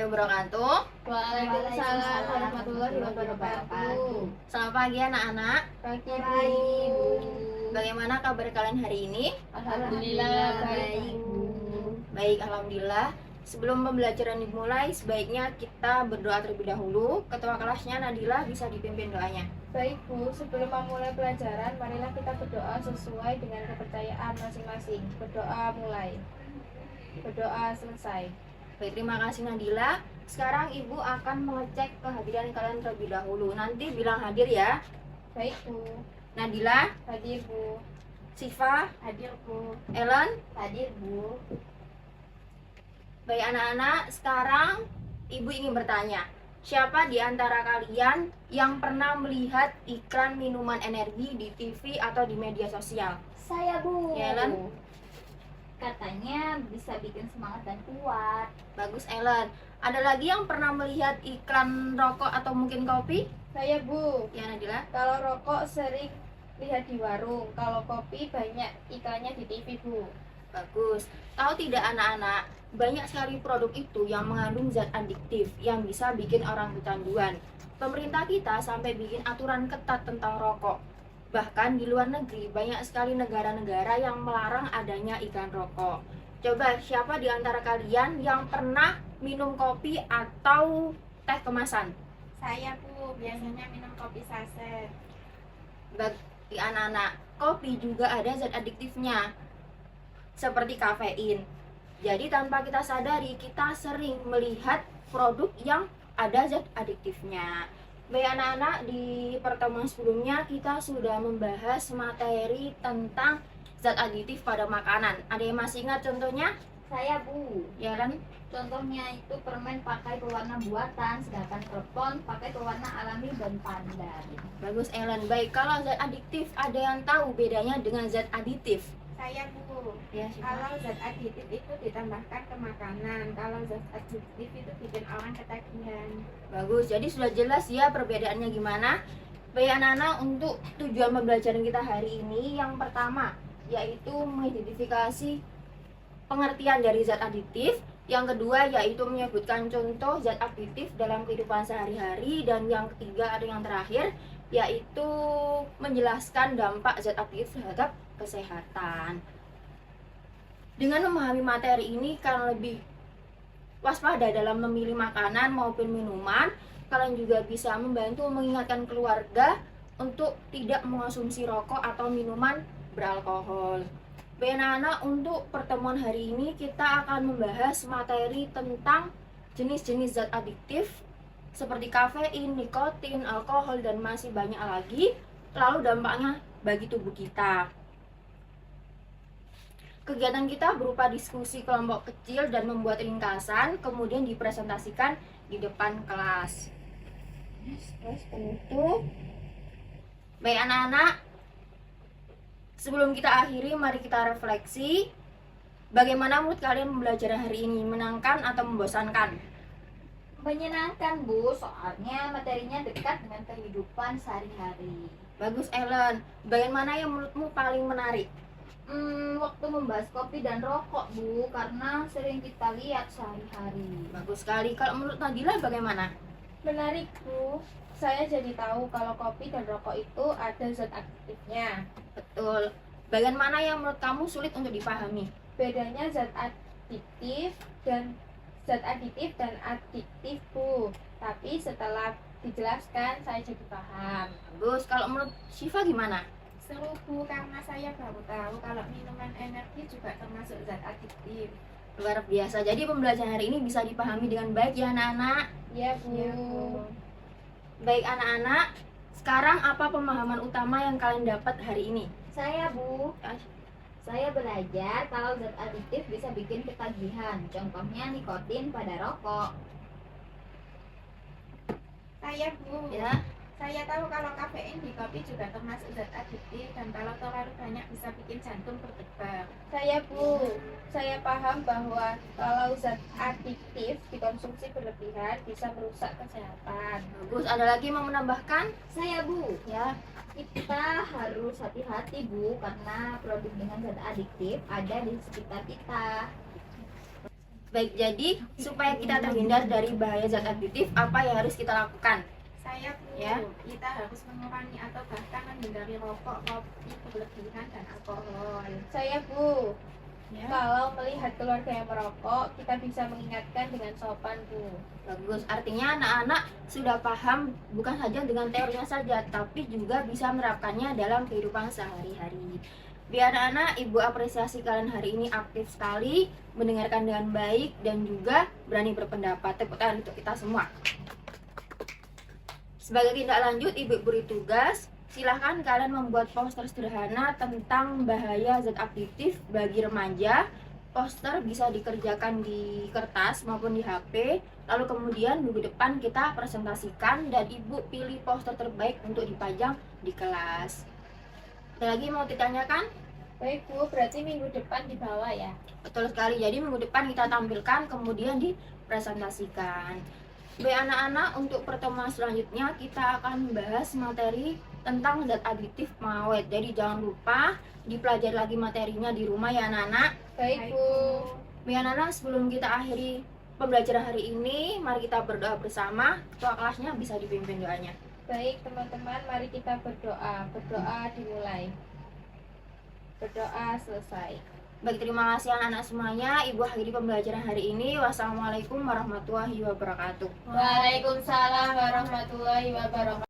wabarakatuh. Waalaikumsalam warahmatullahi wabarakatuh. Selamat pagi anak-anak. Pagi Bu. Bagaimana kabar kalian hari ini? Alhamdulillah baik Bu. Baik, alhamdulillah. Sebelum pembelajaran dimulai, sebaiknya kita berdoa terlebih dahulu. Ketua kelasnya Nadila bisa dipimpin doanya. Baik Bu, sebelum memulai pelajaran, marilah kita berdoa sesuai dengan kepercayaan masing-masing. Berdoa mulai. Berdoa selesai. Baik, terima kasih Nadila. Sekarang Ibu akan mengecek kehadiran kalian terlebih dahulu. Nanti bilang hadir ya. Baik Bu. Nadila, Hadir Bu. Siva, Hadir Bu. Ellen. Hadir Bu. Baik anak-anak, sekarang Ibu ingin bertanya, siapa di antara kalian yang pernah melihat iklan minuman energi di TV atau di media sosial? Saya Bu. Ya, Ellen? Katanya bisa bikin semangat dan kuat. Bagus Ellen. Ada lagi yang pernah melihat iklan rokok atau mungkin kopi? Saya Bu. Ya Nadila. Kalau rokok sering lihat di warung, kalau kopi banyak iklannya di TV Bu. Bagus. Tahu tidak anak-anak, banyak sekali produk itu yang mengandung zat adiktif yang bisa bikin orang kecanduan. Pemerintah kita sampai bikin aturan ketat tentang rokok. Bahkan di luar negeri banyak sekali negara-negara yang melarang adanya iklan rokok. Coba siapa di antara kalian yang pernah minum kopi atau teh kemasan? Saya Bu, biasanya minum kopi saset. Bagi anak-anak, kopi juga ada zat adiktifnya seperti kafein. Jadi tanpa kita sadari, kita sering melihat produk yang ada zat adiktifnya. Baik anak-anak, di pertemuan sebelumnya kita sudah membahas materi tentang zat aditif pada makanan. Ada yang masih ingat contohnya? Saya Bu. Ya kan? Contohnya itu permen pakai pewarna buatan, sedangkan klepon pakai pewarna alami dan pandan. Bagus Ellen. Baik, kalau zat adiktif ada yang tahu bedanya dengan zat aditif? Saya Bu. Ya, Syifa. Kalau zat aditif itu ditambahkan ke makanan, kalau zat aditif itu bikin orang ketagihan. Bagus, jadi sudah jelas ya perbedaannya gimana. Baik anak-anak, untuk tujuan pembelajaran kita hari ini yang pertama yaitu mengidentifikasi pengertian dari zat aditif. Yang kedua yaitu menyebutkan contoh zat aditif dalam kehidupan sehari-hari. Dan yang ketiga ada yang terakhir yaitu menjelaskan dampak zat aditif terhadap kesehatan. Dengan memahami materi ini, kalian lebih waspada dalam memilih makanan maupun minuman. Kalian juga bisa membantu mengingatkan keluarga untuk tidak mengonsumsi rokok atau minuman beralkohol. Baik anak-anak, untuk pertemuan hari ini kita akan membahas materi tentang jenis-jenis zat adiktif seperti kafein, nikotin, alkohol, dan masih banyak lagi. Lalu dampaknya bagi tubuh kita. Kegiatan kita berupa diskusi kelompok kecil dan membuat ringkasan, kemudian dipresentasikan di depan kelas. Terus penutup. Baik anak-anak, sebelum kita akhiri, mari kita refleksi. Bagaimana menurut kalian pembelajaran hari ini? Menyenangkan atau membosankan? Menyenangkan Bu, soalnya materinya dekat dengan kehidupan sehari-hari. Bagus Ellen. Bagaimana yang menurutmu paling menarik? Waktu membahas kopi dan rokok Bu, karena sering kita lihat sehari-hari. Bagus sekali. Kalau menurut Nadila bagaimana? Menarik Bu, saya jadi tahu kalau kopi dan rokok itu ada zat aktifnya. Betul. Bagian mana yang menurut kamu sulit untuk dipahami? Bedanya zat aditif dan adiktif Bu. Tapi setelah dijelaskan saya jadi paham. Bagus. Kalau menurut Syifa gimana? Seru Bu, karena saya baru tahu kalau minuman energi juga termasuk zat adiktif. Luar biasa. Jadi pembelajaran hari ini bisa dipahami dengan baik ya anak-anak. Iya Bu. Iya, Bu. Baik anak-anak, sekarang apa pemahaman utama yang kalian dapat hari ini? Saya Bu, saya belajar kalau zat adiktif bisa bikin ketagihan. Contohnya nikotin pada rokok. Saya Bu. Ya. Saya tahu kalau kafein di kopi juga termasuk zat adiktif dan kalau terlalu banyak bisa bikin jantung berdebar. Saya Bu, saya paham bahwa kalau zat adiktif dikonsumsi berlebihan bisa merusak kesehatan. Bagus. Ada lagi yang mau menambahkan? Saya Bu, Ya. kita harus hati-hati Bu, karena produk dengan zat adiktif ada di sekitar kita. Baik, jadi supaya kita terhindar dari bahaya zat adiktif, apa yang harus kita lakukan? Saya Bu, Ya. kita harus mengurangi atau bahkan menghindari rokok, kopi berlebihan dan alkohol. Saya Bu, Ya. kalau melihat keluarga yang merokok, kita bisa mengingatkan dengan sopan Bu. Bagus, artinya anak-anak sudah paham bukan saja dengan teorinya saja, tapi juga bisa menerapkannya dalam kehidupan sehari-hari. Biar anak-anak, Ibu apresiasi kalian hari ini aktif sekali, mendengarkan dengan baik, dan juga berani berpendapat. Tepuk tangan untuk kita semua. Sebagai tindak lanjut, Ibu beri tugas, silahkan kalian membuat poster sederhana tentang bahaya zat adiktif bagi remaja. Poster bisa dikerjakan di kertas maupun di HP. Lalu kemudian minggu depan kita presentasikan dan Ibu pilih poster terbaik untuk dipajang di kelas. Ada lagi mau ditanyakan? Baik Bu, berarti minggu depan dibawa ya? Betul sekali. Jadi minggu depan kita tampilkan kemudian dipresentasikan. Baik anak-anak, untuk pertemuan selanjutnya kita akan membahas materi tentang zat adiktif pengawet. Jadi jangan lupa dipelajari lagi materinya di rumah ya anak-anak. Baik Bu. Baik anak-anak, sebelum kita akhiri pembelajaran hari ini, mari kita berdoa bersama. Ketua kelasnya bisa dipimpin doanya. Baik teman-teman, mari kita berdoa. Berdoa dimulai. Berdoa selesai. Baik, terima kasih anak-anak semuanya. Ibu akhiri pembelajaran hari ini. Wassalamualaikum warahmatullahi wabarakatuh. Waalaikumsalam warahmatullahi wabarakatuh.